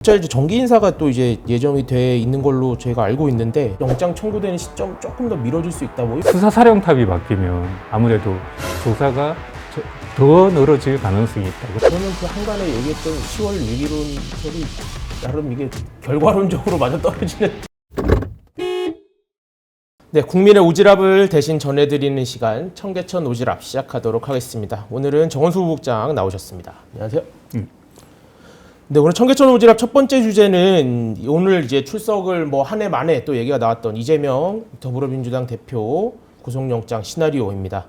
이제 정기 인사가 또 이제 예정이 돼 있는 걸로 제가 알고 있는데 영장 청구되는 시점 조금 더 미뤄질 수 있다. 뭐 수사사령탑이 바뀌면 아무래도 조사가 더 늘어질 가능성이 있다고. 저는 그 한간에 얘기했던 10월 얘기론들이 나름 이게 결과론적으로 맞아 떨어지는. 네, 국민의 오지랖을 대신 전해드리는 시간 청계천 오지랖 시작하도록 하겠습니다. 오늘은 정원수 부국장 나오셨습니다. 안녕하세요. 네, 오늘 청계천 오지랖 첫 번째 주제는 오늘 이제 출석을 뭐 한 해 만에 또 얘기가 나왔던 이재명 더불어민주당 대표 구속영장 시나리오입니다.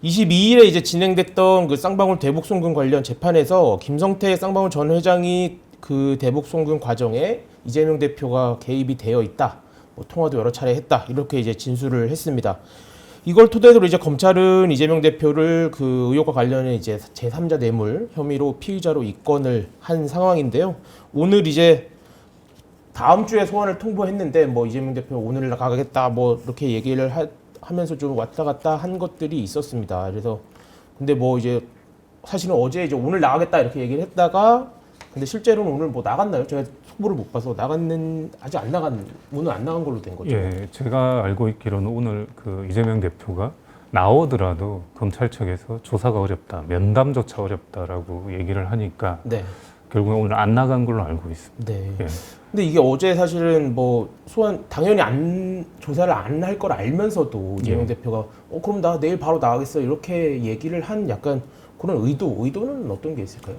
22일에 이제 진행됐던 그 쌍방울 대북 송금 관련 재판에서 김성태 쌍방울 전 회장이 그 대북 송금 과정에 이재명 대표가 개입이 되어 있다. 뭐 통화도 여러 차례 했다. 이렇게 이제 진술을 했습니다. 이걸 토대로 이제 검찰은 이재명 대표를 그 의혹과 관련해 이제 제3자 뇌물 혐의로 피의자로 입건을 한 상황인데요. 오늘 이제 다음 주에 소환을 통보했는데 뭐 이재명 대표 오늘 나가겠다 뭐 이렇게 얘기를 하면서 좀 왔다 갔다 한 것들이 있었습니다. 그래서 근데 뭐 이제 사실은 어제 이제 오늘 나가겠다 이렇게 얘기를 했다가 근데 실제로는 오늘 뭐 나갔나요? 제가 속보를 못 봐서 아직 안 나간 오늘 안 나간 걸로 된 거죠. 예, 제가 알고 있기로는 오늘 그 이재명 대표가 나오더라도 검찰 측에서 조사가 어렵다, 면담조차 어렵다라고 얘기를 하니까 네. 결국에 오늘 안 나간 걸로 알고 있습니다. 네. 예. 근데 이게 어제 사실은 뭐 소환 당연히 조사를 안 할 걸 알면서도 이재명 대표가 그럼 나 내일 바로 나가겠어 이렇게 얘기를 한 약간 그런 의도는 어떤 게 있을까요?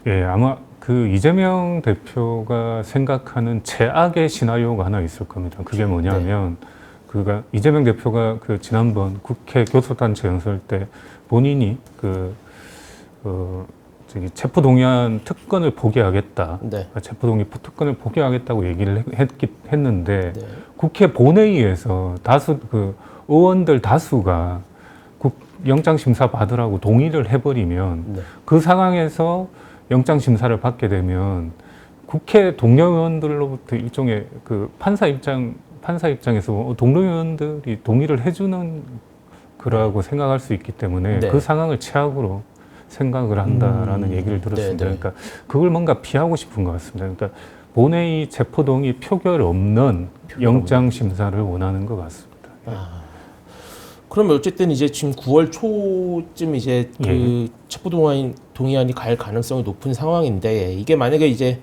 예, 아마 그 이재명 대표가 생각하는 최악의 시나리오가 하나 있을 겁니다. 그게 뭐냐면 그가 이재명 대표가 그 지난번 국회 교섭단체 연설 때 본인이 체포동의안 특권을 포기하겠다. 네. 체포동의 특권을 포기하겠다고 얘기를 했는데 네. 국회 본회의에서 의원들 다수가 영장심사 받으라고 동의를 해버리면 네. 그 상황에서 영장심사를 받게 되면 국회 동료 의원들로부터 일종의 그 판사 입장에서 동료 의원들이 동의를 해주는 거라고 생각할 수 있기 때문에 네. 그 상황을 최악으로 생각을 한다라는 얘기를 들었습니다. 네, 네. 그러니까 그걸 뭔가 피하고 싶은 것 같습니다. 그러니까 본회의 체포동의 표결 없는 영장심사를 원하는 것 같습니다. 그러면 어쨌든 이제 지금 9월 초쯤 이제 그 체포동의안이 갈 가능성이 높은 상황인데 이게 만약에 이제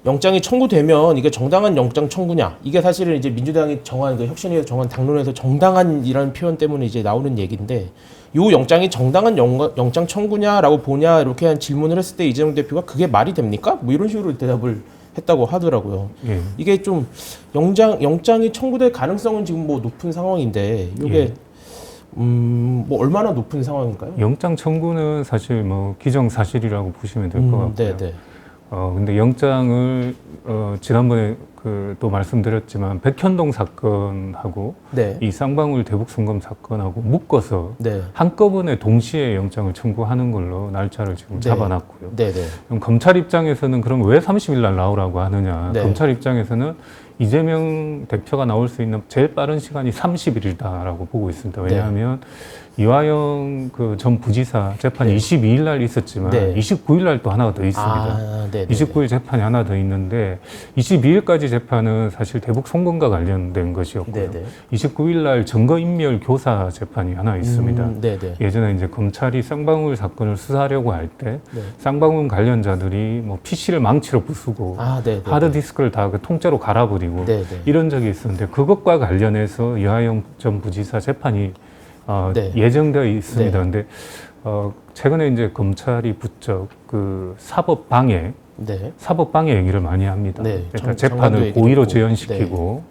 영장이 청구되면 이게 정당한 영장 청구냐 이게 사실은 이제 민주당이 정한 그 혁신위에서 정한 당론에서 정당한이라는 표현 때문에 이제 나오는 얘기인데 요 영장이 정당한 영장 청구냐라고 보냐 이렇게 한 질문을 했을 때 이재명 대표가 그게 말이 됩니까? 뭐 이런 식으로 대답을 했다고 하더라고요. 예. 이게 좀 영장이 청구될 가능성은 지금 뭐 높은 상황인데 이게 뭐 얼마나 높은 상황일까요? 영장 청구는 사실 뭐 기정사실이라고 보시면 될 것 같고요. 네네. 근데 영장을 지난번에 또 말씀드렸지만 백현동 사건하고 네. 이 쌍방울 대북 송금 사건하고 묶어서 네. 한꺼번에 동시에 영장을 청구하는 걸로 날짜를 지금 네. 잡아놨고요. 네네. 그럼 검찰 입장에서는 그럼 왜 30일 날 나오라고 하느냐? 네. 검찰 입장에서는 이재명 대표가 나올 수 있는 제일 빠른 시간이 30일이다라고 보고 있습니다. 왜냐하면 이화영 그 전 부지사 재판이 22일 날 있었지만 29일 날 또 하나가 더 있습니다. 29일 재판이 하나 더 있는데 22일까지 재판은 사실 대북 송금과 관련된 것이었고요. 29일 날 증거인멸 교사 재판이 하나 있습니다. 예전에 이제 검찰이 쌍방울 사건을 수사하려고 할 때 쌍방울 관련자들이 뭐 PC를 망치로 부수고 하드디스크를 다 그 통째로 갈아버리고 이런 적이 있었는데 그것과 관련해서 이화영 전 부지사 재판이 예정되어 있습니다. 근데 최근에 이제 검찰이 부쩍 그 사법방해 얘기를 많이 합니다. 그러니까 재판을 고의로 재연시키고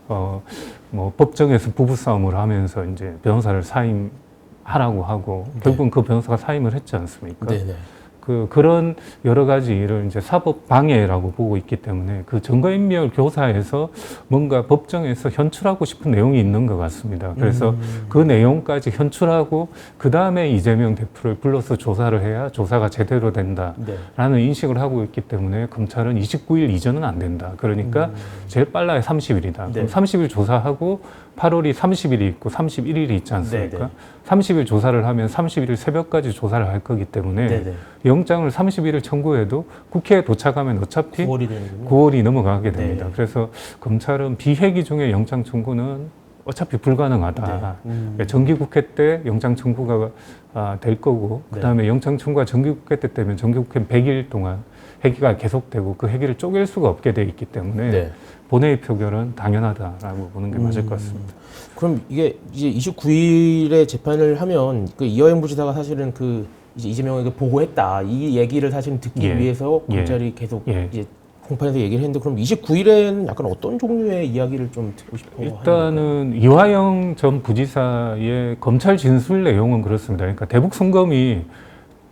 뭐 법정에서 부부싸움을 하면서 이제 변호사를 사임하라고 하고 결국은 그 변호사가 사임을 했지 않습니까? 그런 여러 가지 일을 이제 사법 방해라고 보고 있기 때문에 그 증거인멸 교사에서 뭔가 법정에서 현출하고 싶은 내용이 있는 것 같습니다. 그래서 그 내용까지 현출하고 그 다음에 이재명 대표를 불러서 조사를 해야 조사가 제대로 된다라는 인식을 하고 있기 때문에 검찰은 29일 이전은 안 된다. 그러니까 제일 빨라야 30일이다. 그럼 30일 조사하고 8월이 30일이 있고 31일이 있지 않습니까? 30일 조사를 하면 31일 새벽까지 조사를 할 거기 때문에 네네. 영장을 31일 청구해도 국회에 도착하면 어차피 9월이 되는군요. 9월이 넘어가게 됩니다. 네. 그래서 검찰은 비회기 중에 영장 청구는 어차피 불가능하다. 네. 정기국회 때 영장 청구가 될 거고 네. 그다음에 영장 청구가 정기국회 때 되면 정기국회는 100일 동안 회기가 계속되고 그 회기를 쪼갤 수가 없게 돼 있기 때문에 네. 본회의 표결은 당연하다라고 보는 게 맞을 것 같습니다. 그럼 이게 이제 29일에 재판을 하면 그 이화영 부지사가 사실은 그 이제 이재명에게 보고했다 이 얘기를 사실은 듣기 예. 위해서 예. 검찰이 계속 예. 이제 공판에서 얘기를 했는데 그럼 29일에는 약간 어떤 종류의 이야기를 좀 듣고 싶어 하는 건가요? 일단은 이화영 전 부지사의 검찰 진술 내용은 그렇습니다. 그러니까 대북 송금이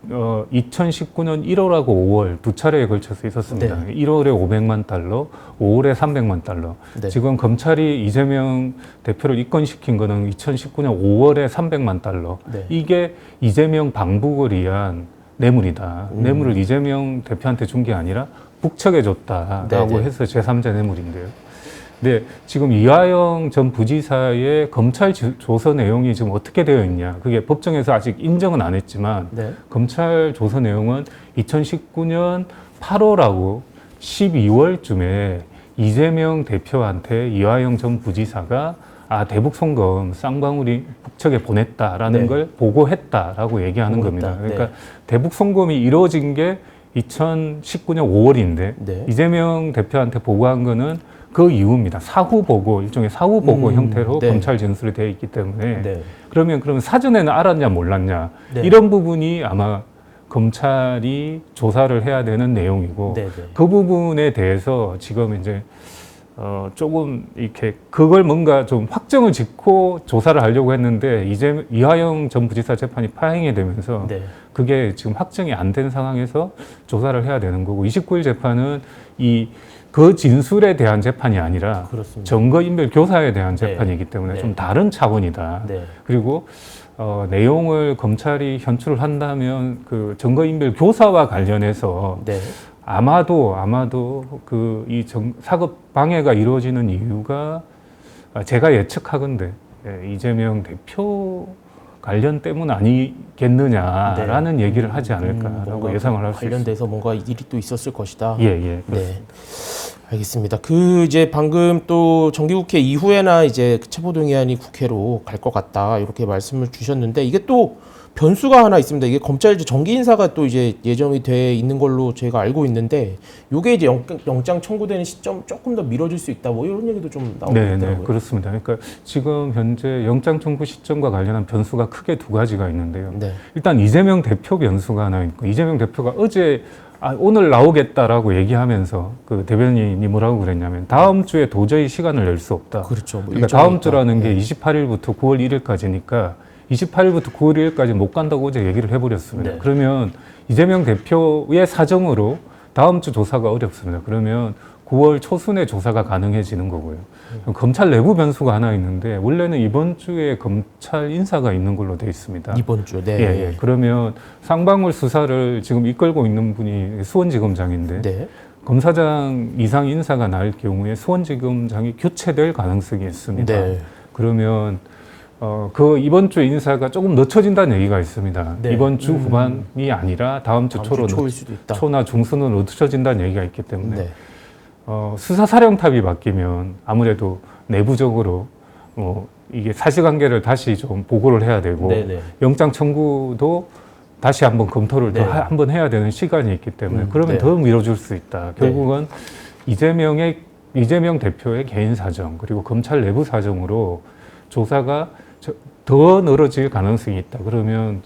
2019년 1월하고 5월 두 차례에 걸쳐서 있었습니다. 네. 1월에 500만 달러, 5월에 300만 달러. 네. 지금 검찰이 이재명 대표를 입건시킨 거는 2019년 5월에 300만 달러. 네. 이게 이재명 방북을 위한 뇌물이다. 뇌물을 이재명 대표한테 준 게 아니라 북측에 줬다라고 네, 네. 해서 제3자 뇌물인데요. 네, 지금 이화영 전 부지사의 검찰 조서 내용이 지금 어떻게 되어 있냐. 그게 법정에서 아직 인정은 안 했지만 네. 검찰 조서 내용은 2019년 8월하고 12월쯤에 이재명 대표한테 이화영 전 부지사가 대북 송금 쌍방울이 북측에 보냈다라는 네. 걸 보고했다라고 얘기하는 보고했다. 겁니다. 그러니까 네. 대북 송금이 이루어진 게 2019년 5월인데 네. 이재명 대표한테 보고한 거는 그 이후입니다. 사후 보고, 일종의 사후 보고 형태로 네. 검찰 진술이 되어 있기 때문에 네. 그러면 사전에는 알았냐 몰랐냐 네. 이런 부분이 아마 검찰이 조사를 해야 되는 내용이고 네. 네. 그 부분에 대해서 지금 이제 조금 이렇게 그걸 뭔가 좀 확정을 짓고 조사를 하려고 했는데 이제 이화영 전 부지사 재판이 파행이 되면서 네. 그게 지금 확정이 안 된 상황에서 조사를 해야 되는 거고 29일 재판은 그 진술에 대한 재판이 아니라 그렇습니다. 증거인멸 교사에 대한 네. 재판이기 때문에 네. 좀 다른 차원이다. 네. 그리고 내용을 검찰이 현출을 한다면 그 증거인멸 교사와 관련해서 네. 아마도 이 사급 방해가 이루어지는 이유가 제가 예측하건대 이재명 대표 관련 때문 아니겠느냐라는 얘기를 하지 않을까라고 뭔가 예상을 할 수 있습니다. 관련돼서 뭔가 일이 또 있었을 것이다. 예, 그렇습니다. 네. 알겠습니다. 이제 방금 또 정기국회 이후에나 이제 체포동의안이 국회로 갈 것 같다 이렇게 말씀을 주셨는데 이게 또 변수가 하나 있습니다. 이게 검찰 이제 정기 인사가 또 이제 예정이 돼 있는 걸로 제가 알고 있는데 이게 이제 영장 청구되는 시점 조금 더 미뤄질 수 있다. 뭐 이런 얘기도 좀 나오고 있더라고요. 네, 그렇습니다. 그러니까 지금 현재 영장 청구 시점과 관련한 변수가 크게 두 가지가 있는데요. 네. 일단 이재명 대표 변수가 하나 있고 이재명 대표가 어제 오늘 나오겠다라고 얘기하면서 그 대변인이 뭐라고 그랬냐면 다음 주에 도저히 시간을 낼 수 없다. 그렇죠. 뭐 그러니까 일정이 다음 있다. 주라는 게 네. 28일부터 9월 1일까지니까 28일부터 9월 1일까지 못 간다고 어제 얘기를 해버렸습니다. 네. 그러면 이재명 대표의 사정으로 다음 주 조사가 어렵습니다. 그러면 9월 초순에 조사가 가능해지는 거고요. 검찰 내부 변수가 하나 있는데 원래는 이번 주에 검찰 인사가 있는 걸로 돼 있습니다. 이번 주에. 네. 예. 그러면 쌍방울 수사를 지금 이끌고 있는 분이 수원지검장인데 네. 검사장 이상 인사가 날 경우에 수원지검장이 교체될 가능성이 있습니다. 네. 그러면 이번 주 인사가 조금 늦춰진다는 얘기가 있습니다. 네. 이번 주 후반이 아니라 다음 주 초로 초일 수도 있다. 초나 중순으로 늦춰진다는 얘기가 있기 때문에 네. 수사사령탑이 바뀌면 아무래도 내부적으로 이게 사실관계를 다시 좀 보고를 해야 되고 네네. 영장 청구도 다시 한번 검토를 네. 더 한번 해야 되는 시간이 있기 때문에 그러면 네. 더 미뤄질 수 있다. 결국은 이재명 대표의 개인 사정 그리고 검찰 내부 사정으로 조사가 더 늘어질 가능성이 있다. 그러면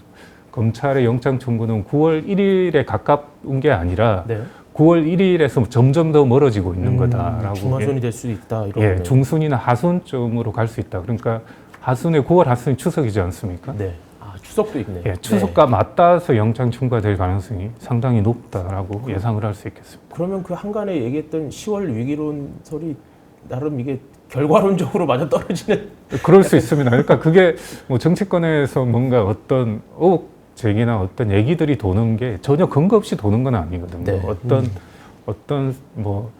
검찰의 영장 청구는 9월 1일에 가까운 게 아니라 네. 9월 1일에서 점점 더 멀어지고 있는 거다라고. 중하순이 될 수도 있다. 이런 예, 거네요. 중순이나 하순쯤으로 갈 수 있다. 그러니까 9월 하순이 추석이지 않습니까? 네. 추석도 있네요. 예, 추석과 맞닿아서 영장 청구가 될 가능성이 상당히 높다라고 예상을 할 수 있겠습니다. 그러면 그 한간에 얘기했던 10월 위기론설이 나름 이게 결과론적으로 맞아 떨어지는. 그럴 수 있습니다. 그러니까 그게 뭐 정치권에서 뭔가 어떤 제기나 어떤 얘기들이 도는 게 전혀 근거 없이 도는 건 아니거든요. 네. 어떤 뭐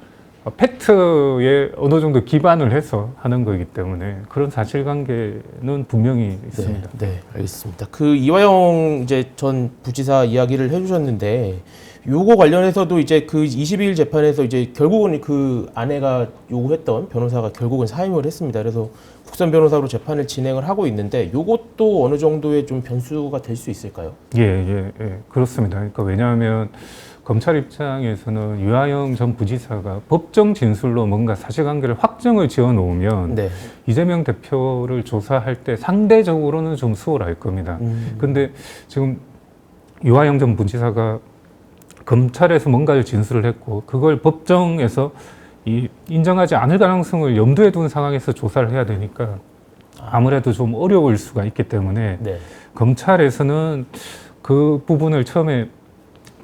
팩트에 어느 정도 기반을 해서 하는 거기 때문에 그런 사실관계는 분명히 있습니다. 네, 알겠습니다. 그 이화영 이제 전 부지사 이야기를 해주셨는데 요거 관련해서도 이제 그 22일 재판에서 이제 결국은 그 아내가 요구했던 변호사가 결국은 사임을 했습니다. 그래서 국선 변호사로 재판을 진행을 하고 있는데 요것도 어느 정도의 좀 변수가 될 수 있을까요? 예, 그렇습니다. 그러니까 왜냐하면 검찰 입장에서는 유하영 전 부지사가 법정 진술로 뭔가 사실관계를 확정을 지어 놓으면 네. 이재명 대표를 조사할 때 상대적으로는 좀 수월할 겁니다. 근데 지금 유하영 전 부지사가 검찰에서 뭔가를 진술을 했고 그걸 법정에서 인정하지 않을 가능성을 염두에 둔 상황에서 조사를 해야 되니까 아무래도 좀 어려울 수가 있기 때문에 네. 검찰에서는 그 부분을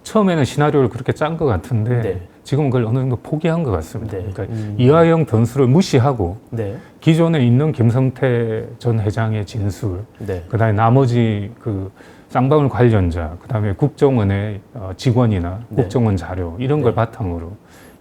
처음에는 시나리오를 그렇게 짠 것 같은데 네. 지금은 그걸 어느 정도 포기한 것 같습니다. 네. 그러니까 이화영 변수를 무시하고 네. 기존에 있는 김성태 전 회장의 진술, 네. 그다음에 나머지 그 쌍방울 관련자, 그다음에 국정원의 직원이나 네. 국정원 자료 이런 걸 네. 바탕으로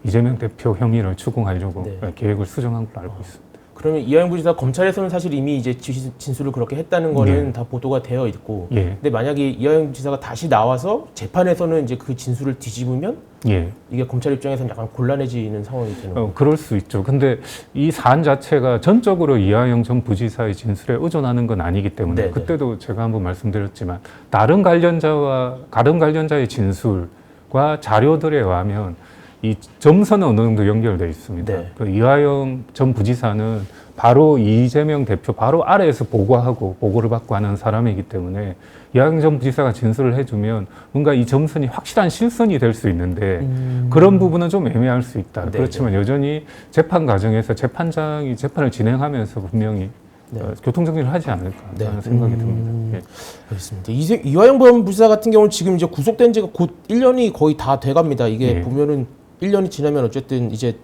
이재명 대표 혐의를 추궁하려고 네. 계획을 수정한 걸로 알고 있습니다. 그러면 이화영 부지사 검찰에서는 사실 이미 이제 진술을 그렇게 했다는 거는 다 보도가 되어 있고, 예. 근데 만약에 이화영 지사가 다시 나와서 재판에서는 이제 그 진술을 뒤집으면 예. 이게 검찰 입장에서는 약간 곤란해지는 상황이 되는 거예요. 그럴 수 있죠. 근데 이 사안 자체가 전적으로 이화영 전 부지사의 진술에 의존하는 건 아니기 때문에 네네. 그때도 제가 한번 말씀드렸지만 다른 관련자의 진술과 자료들에 의하면 이 점선은 어느 정도 연결되어 있습니다. 네. 그 이화영 전 부지사는 바로 이재명 대표 바로 아래에서 보고를 받고 하는 사람이기 때문에 이화영 전 부지사가 진술을 해주면 뭔가 이 점선이 확실한 실선이 될 수 있는데 그런 부분은 좀 애매할 수 있다. 네, 그렇지만 여전히 재판 과정에서 재판장이 재판을 진행하면서 분명히 네. 교통정리를 하지 않을까라는 네. 생각이 듭니다. 예. 알겠습니다. 이화영 전 부지사 같은 경우는 지금 이제 구속된 지가 곧 1년이 거의 다 돼갑니다. 이게 예. 보면은 1년이 지나면 어쨌든 이제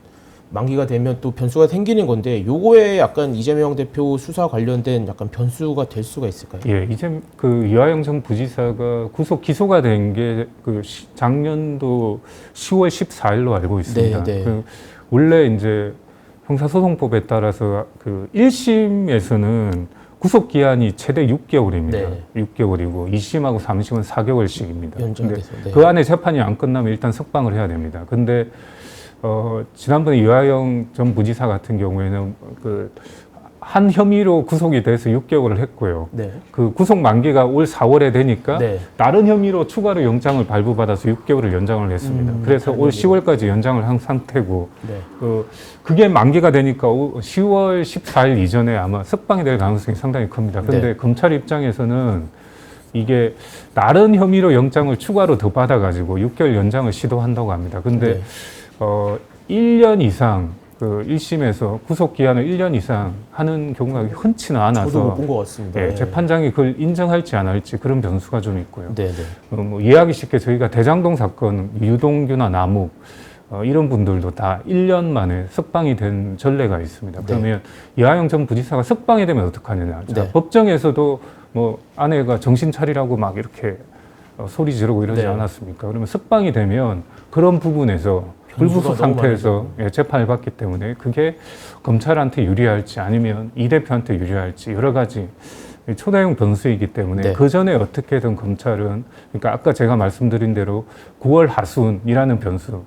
만기가 되면 또 변수가 생기는 건데 요거에 약간 이재명 대표 수사 관련된 약간 변수가 될 수가 있을까요? 예, 이제 그 이화영 전 부지사가 기소가 된 게 그 작년도 10월 14일로 알고 있습니다. 네, 네. 그 원래 이제 형사소송법에 따라서 그 1심에서는 구속 기한이 최대 6개월입니다. 네. 6개월이고 2심하고 3심은 4개월씩입니다. 근데 연장돼서. 네. 그 안에 재판이 안 끝나면 일단 석방을 해야 됩니다. 근데 지난번에 이화영 전 부지사 같은 경우에는 그 한 혐의로 구속이 돼서 6개월을 했고요. 네. 그 구속 만기가 올 4월에 되니까 네. 다른 혐의로 추가로 영장을 발부받아서 6개월을 연장을 했습니다. 그래서 올 10월까지 연장을 한 상태고 네. 그게 만기가 되니까 10월 14일 이전에 아마 석방이 될 가능성이 상당히 큽니다. 근데 네. 검찰 입장에서는 이게 다른 혐의로 영장을 추가로 더 받아가지고 6개월 연장을 시도한다고 합니다. 근데 네. 1년 이상 그 1심에서 구속 기한을 1년 이상 하는 경우가 흔치는 않아서 저도 못 본 것 같습니다. 예, 네. 재판장이 그걸 인정할지 안 할지 그런 변수가 좀 있고요. 네, 네. 뭐 이해하기 쉽게 저희가 대장동 사건, 유동규나 남욱 이런 분들도 다 1년 만에 석방이 된 전례가 있습니다. 네. 그러면 이화영 전 부지사가 석방이 되면 어떡하느냐. 자, 네. 법정에서도 뭐 아내가 정신 차리라고 막 이렇게 소리 지르고 이러지 네. 않았습니까? 그러면 석방이 되면 그런 부분에서 불구속 변수가 너무 상태에서 재판을 받기 때문에 그게 검찰한테 유리할지 아니면 이 대표한테 유리할지 여러 가지 초대형 변수이기 때문에 네. 그 전에 어떻게든 검찰은 그러니까 아까 제가 말씀드린 대로 9월 하순이라는 변수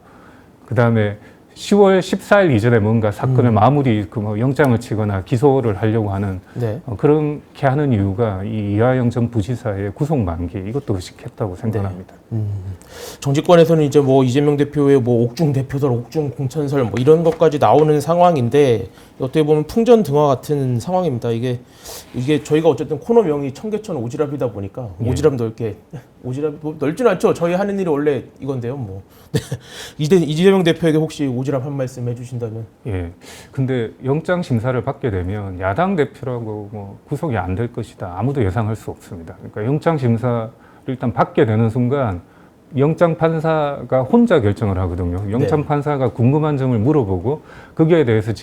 그 다음에 10월 14일 이전에 뭔가 사건을 마무리 뭐 영장을 치거나 기소를 하려고 하는 네. 그렇게 하는 이유가 이 이화영 전 부지사의 구속 만기 이것도 의식했다고 생각합니다. 정치권에서는 이제 뭐 이재명 대표의 뭐 옥중 대표설, 옥중 공천설 뭐 이런 것까지 나오는 상황인데 어떻게 보면 풍전등화 같은 상황입니다. 이게 저희가 어쨌든 코너명이 청계천 오지랖이다 보니까 예. 오지랖 넓게 오지랖 뭐 넓지는 않죠. 저희 하는 일이 원래 이건데요. 뭐 이재명 대표에게 혹시 오지랖 한 말씀 해주신다면. 예. 근데 영장 심사를 받게 되면 야당 대표라고 뭐 구속이 안 될 것이다. 아무도 예상할 수 없습니다. 그러니까 영장 심사를 일단 받게 되는 순간 영장 판사가 혼자 결정을 하거든요. 영장 네. 판사가 궁금한 점을 물어보고 거기에 대해서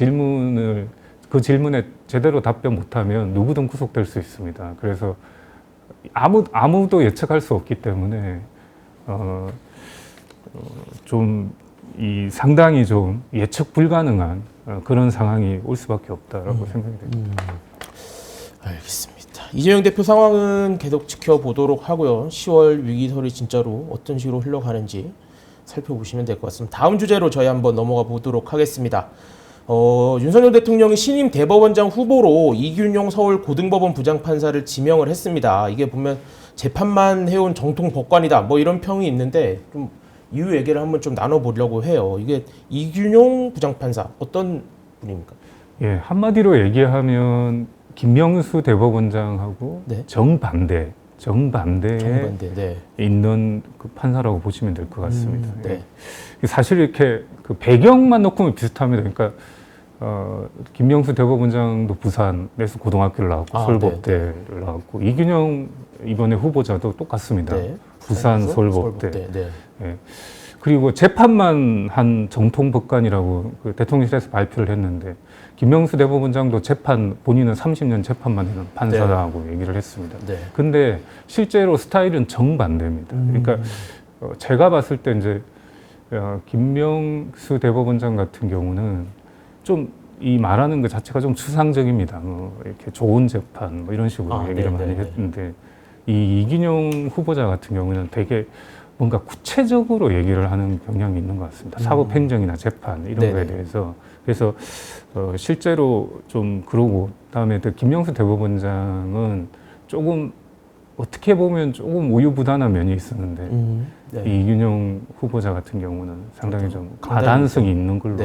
그 질문에 제대로 답변 못하면 누구든 구속될 수 있습니다. 그래서 아무도 예측할 수 없기 때문에 좀 이 상당히 좀 예측 불가능한 그런 상황이 올 수밖에 없다라고 생각이 됩니다. 알겠습니다. 이재명 대표 상황은 계속 지켜보도록 하고요. 10월 위기설이 진짜로 어떤 식으로 흘러가는지 살펴보시면 될 것 같습니다. 다음 주제로 저희 한번 넘어가 보도록 하겠습니다. 윤석열 대통령이 신임 대법원장 후보로 이균용 서울 고등법원 부장판사를 지명을 했습니다. 이게 보면 재판만 해온 정통 법관이다 뭐 이런 평이 있는데 좀 이유 얘기를 한번 좀 나눠보려고 해요. 이게 이균용 부장판사 어떤 분입니까? 예, 한마디로 얘기하면 김명수 대법원장하고 네. 정반대에 네. 있는 그 판사라고 보시면 될 것 같습니다. 네. 예. 사실 이렇게 그 배경만 놓고 보면 비슷합니다. 그러니까 김명수 대법원장도 부산에서 고등학교를 나왔고 서울법대를 나왔고 이균용 이번에 후보자도 똑같습니다. 네. 부산 서울법대. 네. 예. 그리고 재판만 한 정통 법관이라고 그 대통령실에서 발표를 했는데 김명수 대법원장도 재판 본인은 30년 재판만 해는 판사라고 얘기를 했습니다. 네. 근데 실제로 스타일은 정반대입니다. 그러니까 제가 봤을 때 이제 김명수 대법원장 같은 경우는 좀 이 말하는 것 자체가 좀 추상적입니다. 뭐 이렇게 좋은 재판 뭐 이런 식으로 얘기를 많이 했는데 이 이균용 후보자 같은 경우는 되게 뭔가 구체적으로 얘기를 하는 경향이 있는 것 같습니다. 사법행정이나 재판 이런 거에 대해서. 그래서 실제로 좀 그러고 그다음에 또 김명수 대법원장은 조금 어떻게 보면 조금 우유부단한 면이 있었는데 이 이균용 후보자 같은 경우는 상당히 좀 가단성이 있는 걸로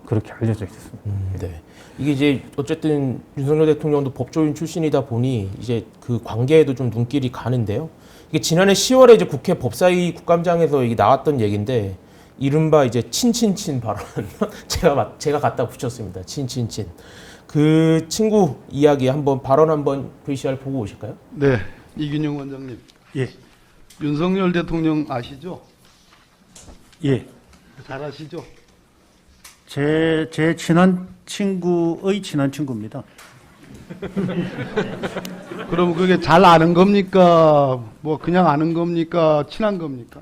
그렇게 알려져 있습니다. 네. 이게 이제 어쨌든 윤석열 대통령도 법조인 출신이다 보니 이제 그 관계에도 좀 눈길이 가는데요. 이게 지난해 10월에 이제 국회 법사위 국감장에서 이게 나왔던 얘기인데 이른바 이제 친친친 발언 제가 갖다 붙였습니다. 친친친. 그 친구 이야기 한번 발언 한번 VCR 보고 오실까요? 네, 이균용 원장님. 예, 윤석열 대통령 아시죠? 예. 잘 아시죠? 제 친한 친구의 친한 친구입니다. 그럼 그게 잘 아는 겁니까? 뭐 그냥 아는 겁니까? 친한 겁니까?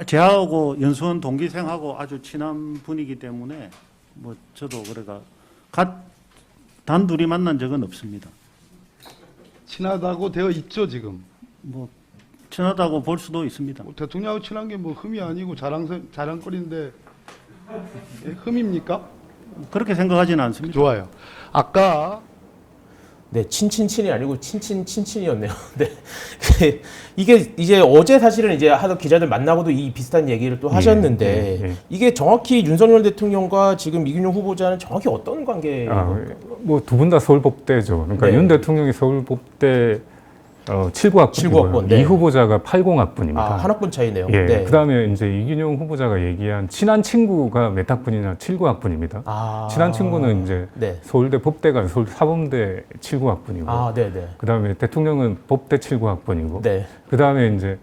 제하고 연수원 동기생하고 아주 친한 분이기 때문에 뭐 저도 그래가 단둘이 만난 적은 없습니다. 친하다고 되어 있죠 지금. 뭐 친하다고 볼 수도 있습니다. 뭐 대통령하고 친한 게 뭐 흠이 아니고 자랑거리인데 흠입니까? 그렇게 생각하지는 않습니다. 좋아요. 아까 네, 친친친이 아니고 친친친친이었네요. 네. 이게 이제 어제 사실은 이제 하던 기자들 만나고도 이 비슷한 얘기를 또 하셨는데 이게 정확히 윤석열 대통령과 지금 이균용 후보자는 정확히 어떤 관계예요? 뭐 두 분 다 서울법대죠. 그러니까 윤 대통령이 서울법대 79학번, 이 후보자가 80학번입니다. 한 학번 차이네요. 예. 네. 그다음에 이제 이균용 후보자가 얘기한 친한 친구가 몇 학번이냐 79학번입니다. 친한 친구는 이제 서울대 법대가 서울 사범대 79학번이고. 그다음에 대통령은 법대 79학번이고. 그다음에 이제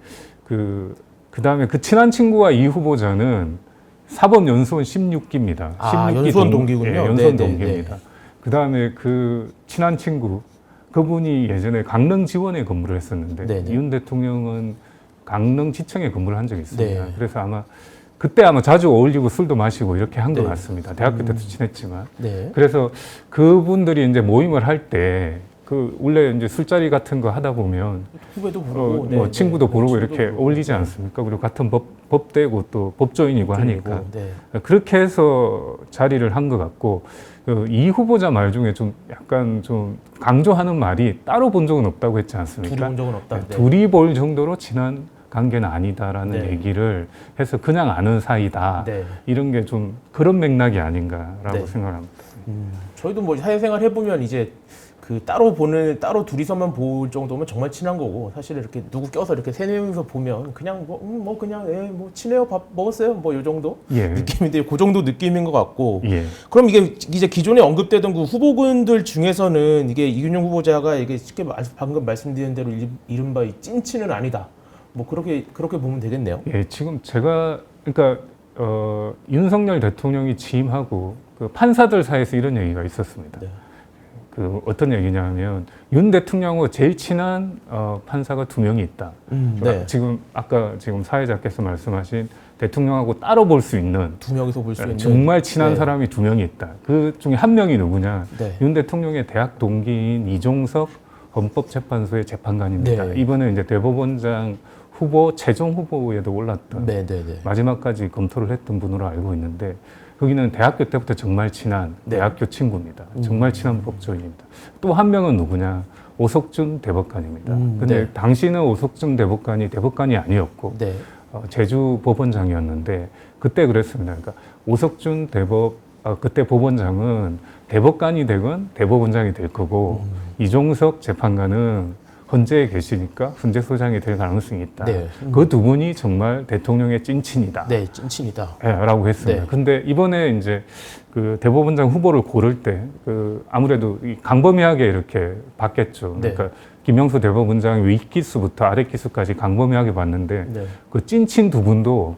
그다음에 그 친한 친구와 이 후보자는 사법연수원 16기입니다. 16기 연수원 동기군요. 예, 연수원 동기입니다. 그다음에 그 친한 친구 그분이 예전에 강릉지원에 근무를 했었는데 윤 대통령은 강릉지청에 근무를 한 적이 있습니다. 그래서 아마 그때 자주 어울리고 술도 마시고 이렇게 한 것 같습니다. 대학교 때도 친했지만. 그래서 그분들이 이제 모임을 할 때 원래 이제 술자리 같은 거 하다 보면 후배도 부르고 뭐 친구도 부르고 이렇게 어울리지 않습니까? 그리고 같은 법대고 또 법조인이고 하니까 그렇게 해서 자리를 한 것 같고 이 후보자 말 중에 좀 약간 좀 강조하는 말이 따로 본 적은 없다고 했지 않습니까? 둘이 본 적은 없다. 둘이 볼 정도로 친한 관계는 아니다라는 얘기를 해서 그냥 아는 사이다. 이런 게 좀 그런 맥락이 아닌가라고 생각합니다. 저희도 뭐 사회생활 해보면 이제 따로 둘이서만 볼 정도면 정말 친한 거고 사실 이렇게 누구 껴서 이렇게 세 명이서 보면 그냥 그냥 친해요, 밥 먹었어요, 뭐 이 정도 느낌인데 그 정도 느낌인 것 같고 그럼 이게 이제 기존에 언급되던 그 후보군들 중에서는 이게 이균용 후보자가 이게 쉽게 방금 말씀드린 대로 이른바 이 찐친은 아니다, 뭐 그렇게 보면 되겠네요. 예, 지금 제가 그러니까 윤석열 대통령이 취임하고 그 판사들 사이에서 이런 얘기가 있었습니다. 어떤 얘기냐면 윤 대통령하고 제일 친한 판사가 2명이 있다. 지금 아까 사회자께서 말씀하신 대통령하고 따로 볼 수 있는 두 명이서 볼 수 있는 정말 친한 네. 사람이 2명이 있다. 그 중에 한 명이 누구냐? 네. 윤 대통령의 대학 동기인 이종석 헌법재판소의 재판관입니다. 네. 이번에 이제 대법원장 후보 최종 후보에도 올랐던 네, 네, 네. 마지막까지 검토를 했던 분으로 알고 있는데 거기는 대학교 때부터 정말 친한 네. 대학교 친구입니다. 정말 친한 법조인입니다. 또 한 명은 누구냐? 오석준 대법관입니다. 근데 네. 당시는 오석준 대법관이 아니었고 네. 제주 법원장이었는데 그때 그랬습니다. 그러니까 오석준 그때 법원장은 대법관이 되건 대법원장이 될 거고 이종석 재판관은 헌재에 계시니까 헌재소장이 될 가능성이 있다. 네. 그 두 분이 정말 대통령의 찐친이다. 네, 찐친이다. 예, 라고 했습니다. 네. 근데 이번에 이제 그 대법원장 후보를 고를 때 아무래도 이 강범위하게 이렇게 봤겠죠. 네. 그러니까 김영수 대법원장 윗기수부터 아랫기수까지 강범위하게 봤는데 네. 그 찐친 두 분도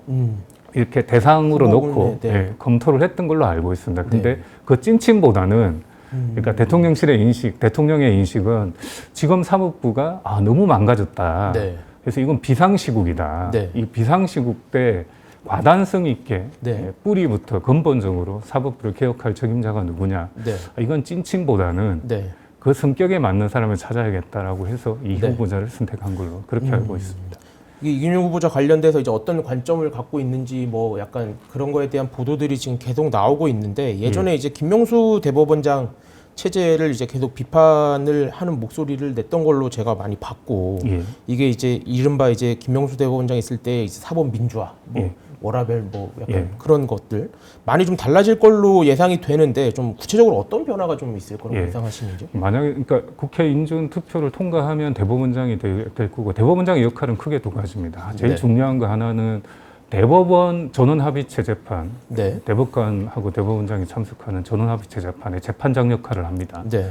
이렇게 대상으로 후보군에, 놓고 네. 예, 검토를 했던 걸로 알고 있습니다. 근데 네. 그 찐친보다는 그러니까 대통령의 인식은 지금 사법부가 너무 망가졌다. 네. 그래서 이건 비상시국이다. 네. 이 비상시국 때 과단성 있게 네. 뿌리부터 근본적으로 사법부를 개혁할 책임자가 누구냐. 네. 이건 찐친보다는 네. 그 성격에 맞는 사람을 찾아야겠다라고 해서 이 네. 후보자를 선택한 걸로 그렇게 알고 있습니다. 이게 이균용 후보자 관련돼서 이제 어떤 관점을 갖고 있는지 뭐 약간 그런 거에 대한 보도들이 지금 계속 나오고 있는데 예전에 이제 김명수 대법원장 체제를 이제 계속 비판을 하는 목소리를 냈던 걸로 제가 많이 봤고 예. 이게 이제 이른바 이제 김명수 대법원장 있을 때 이제 사법 민주화 뭐 예. 워라밸 뭐 약간 예. 그런 것들 많이 좀 달라질 걸로 예상이 되는데 좀 구체적으로 어떤 변화가 좀 있을 거라고 예. 예상하시는지? 만약에 그러니까 국회 인준 투표를 통과하면 대법원장이 될 거고 대법원장의 역할은 크게 두 가지입니다. 제일 네. 중요한 거 하나는 대법원 전원합의체 재판, 네. 대법관하고 대법원장이 참석하는 전원합의체 재판의 재판장 역할을 합니다. 네.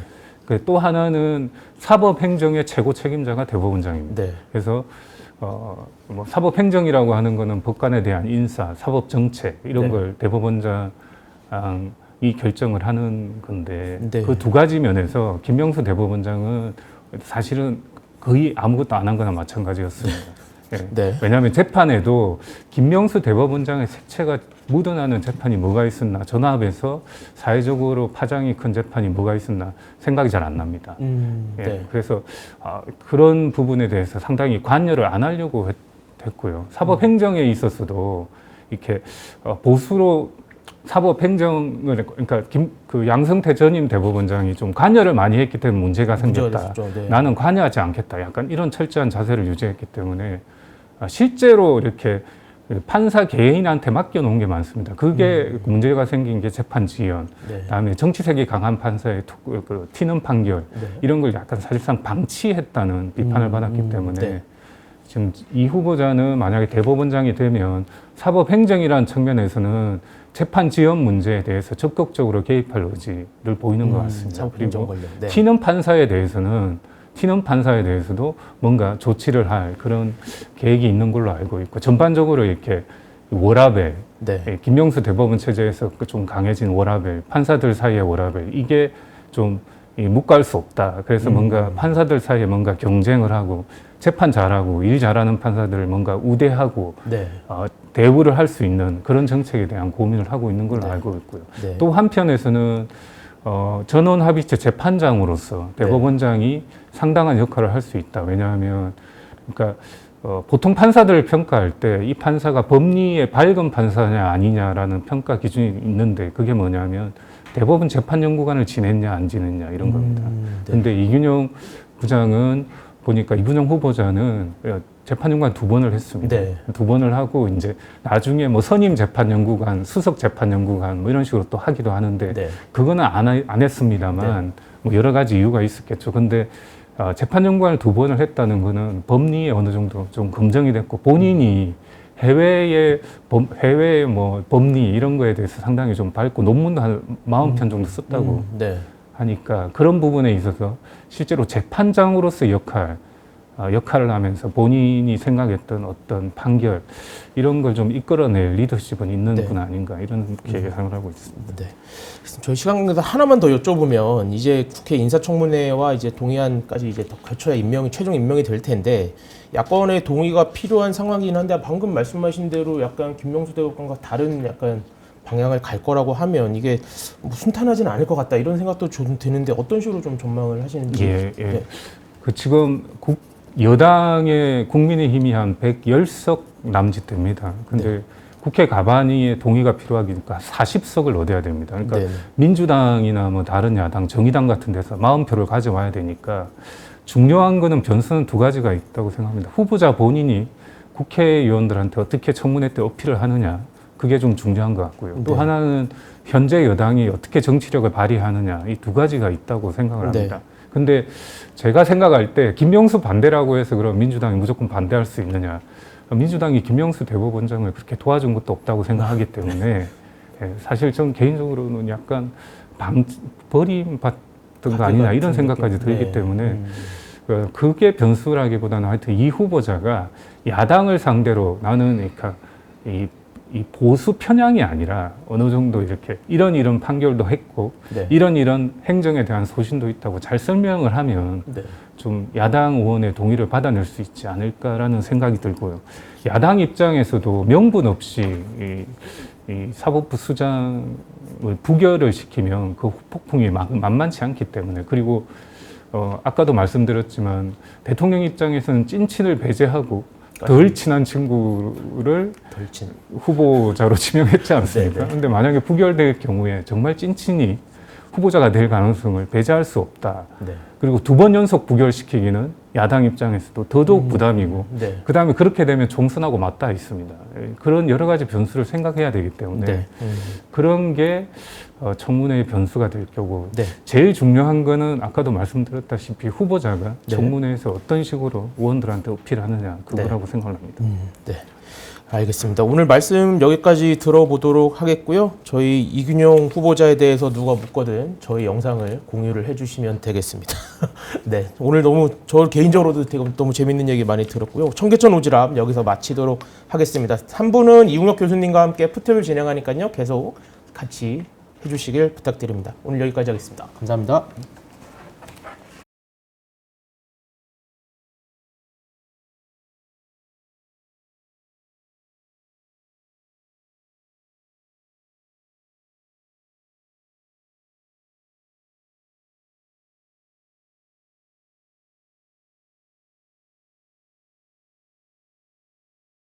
또 하나는 사법행정의 최고 책임자가 대법원장입니다. 네. 그래서 뭐 사법행정이라고 하는 거는 법관에 대한 인사, 사법정책 이런 네. 걸 대법원장이 결정을 하는 건데 네. 그 두 가지 면에서 김명수 대법원장은 사실은 거의 아무것도 안 한 거나 마찬가지였습니다. 예. 네. 왜냐하면 재판에도 김명수 대법원장의 색채가 묻어나는 재판이 뭐가 있었나, 전압에서 사회적으로 파장이 큰 재판이 뭐가 있었나 생각이 잘 안 납니다. 예. 네. 그래서 그런 부분에 대해서 상당히 관여를 안 하려고 했고요. 사법행정에 있어서도 이렇게 보수로 사법행정을 그러니까 그 양승태 전임 대법원장이 좀 관여를 많이 했기 때문에 문제가 생겼다. 네. 나는 관여하지 않겠다. 약간 이런 철저한 자세를 유지했기 때문에 실제로 이렇게 판사 개인한테 맡겨놓은 게 많습니다. 그게 문제가 생긴 게 재판 지연, 네. 그다음에 정치색이 강한 판사의 튀는 판결 네. 이런 걸 약간 사실상 방치했다는 비판을 받았기 때문에 네. 지금 이 후보자는 만약에 대법원장이 되면 사법행정이라는 측면에서는 재판 지연 문제에 대해서 적극적으로 개입할 의지를 보이는 것 같습니다. 사법행정 그리고 관련. 네. 튀는 판사에 대해서도 뭔가 조치를 할 그런 계획이 있는 걸로 알고 있고 전반적으로 이렇게 워라밸, 네. 김명수 대법원 체제에서 좀 강해진 워라밸, 판사들 사이의 워라밸 이게 좀 묵과할 수 없다. 그래서 뭔가 판사들 사이에 뭔가 경쟁을 하고 재판 잘하고 일 잘하는 판사들을 뭔가 우대하고 네. 대우를 할 수 있는 그런 정책에 대한 고민을 하고 있는 걸로 네. 알고 있고요. 네. 또 한편에서는 전원합의체 재판장으로서 대법원장이 상당한 역할을 할 수 있다. 왜냐하면 그러니까 보통 판사들을 평가할 때 이 판사가 법리에 밝은 판사냐 아니냐라는 평가 기준이 있는데 그게 뭐냐면 대법원 재판연구관을 지냈냐 안 지냈냐 이런 겁니다. 네. 근데 이균용 부장은 보니까 이균용 후보자는 재판연구관 2번을 했습니다. 네. 2번을 하고 이제 나중에 뭐 선임 재판연구관, 수석 재판연구관 뭐 이런 식으로 또 하기도 하는데 네. 그거는 안 했습니다만 뭐 여러 가지 이유가 있었겠죠. 근데 재판연구관을 2번을 했다는 거는 법리에 어느 정도 좀 검증이 됐고 본인이 해외의 뭐 법리 이런 거에 대해서 상당히 좀 밝고 논문도 한 40편 정도 썼다고 네. 하니까 그런 부분에 있어서 실제로 재판장으로서의 역할 역할을 하면서 본인이 생각했던 어떤 판결 이런 걸 좀 이끌어낼 리더십은 있는 네. 분 아닌가 이렇게 예상을 하고 있습니다. 네. 저희 시간 관계에서 하나만 더 여쭤보면 이제 국회 인사청문회와 이제 동의안까지 이제 더 거쳐야 최종 임명이 될 텐데 야권의 동의가 필요한 상황이긴 한데 방금 말씀하신 대로 약간 김명수 대법관과 다른 약간 방향을 갈 거라고 하면 이게 뭐 순탄하지는 않을 것 같다 이런 생각도 좀 드는데 어떤 식으로 좀 전망을 하시는지. 예. 네. 그 지금 여당의 국민의힘이 한 110석 남짓 됩니다. 근데 국회 과반위의 동의가 필요하니까 40석을 얻어야 됩니다. 그러니까 네네. 민주당이나 뭐 다른 야당, 정의당 같은 데서 40표를 가져와야 되니까 중요한 거는 변수는 두 가지가 있다고 생각합니다. 후보자 본인이 국회의원들한테 어떻게 청문회 때 어필을 하느냐, 그게 좀 중요한 것 같고요. 또 네. 하나는 현재 여당이 어떻게 정치력을 발휘하느냐, 이 두 가지가 있다고 생각을 합니다. 네. 근데 제가 생각할 때 김명수 반대라고 해서 그럼 민주당이 무조건 반대할 수 있느냐. 민주당이 김명수 대법원장을 그렇게 도와준 것도 없다고 생각하기 때문에 사실 전 개인적으로는 약간 버림받던 거 아니냐 이런 생각까지 들기 네. 때문에 그게 변수라기보다는 하여튼 이 후보자가 야당을 상대로 나는 그러니까 이 보수 편향이 아니라 어느 정도 이렇게 이런 판결도 했고 네. 이런 행정에 대한 소신도 있다고 잘 설명을 하면 네. 좀 야당 의원의 동의를 받아낼 수 있지 않을까라는 생각이 들고요. 야당 입장에서도 명분 없이 이 사법부 수장을 부결을 시키면 그 폭풍이 만만치 않기 때문에 그리고 아까도 말씀드렸지만 대통령 입장에서는 찐친을 배제하고 덜 친한 친구를 후보자로 지명했지 않습니까? 네네. 그런데 만약에 부결될 경우에 정말 찐친이 후보자가 될 가능성을 배제할 수 없다. 네. 그리고 2번 연속 부결시키기는 야당 입장에서도 더더욱 부담이고 네. 그다음에 그렇게 되면 총선하고 맞닿아 있습니다. 그런 여러 가지 변수를 생각해야 되기 때문에 네. 그런 게 청문회의 변수가 될 거고 네. 제일 중요한 거는 아까도 말씀드렸다시피 후보자가 네. 청문회에서 어떤 식으로 의원들한테 어필하느냐 그거라고 생각합니다. 네. 알겠습니다. 오늘 말씀 여기까지 들어보도록 하겠고요. 저희 이균용 후보자에 대해서 누가 묻거든 저희 영상을 공유를 해주시면 되겠습니다. 네, 오늘 저 개인적으로도 되게 너무 재밌는 얘기 많이 들었고요. 청계천 오지랖 여기서 마치도록 하겠습니다. 3부는 이웅혁 교수님과 함께 푸트를 진행하니까요. 계속 같이 해주시길 부탁드립니다. 오늘 여기까지 하겠습니다. 감사합니다.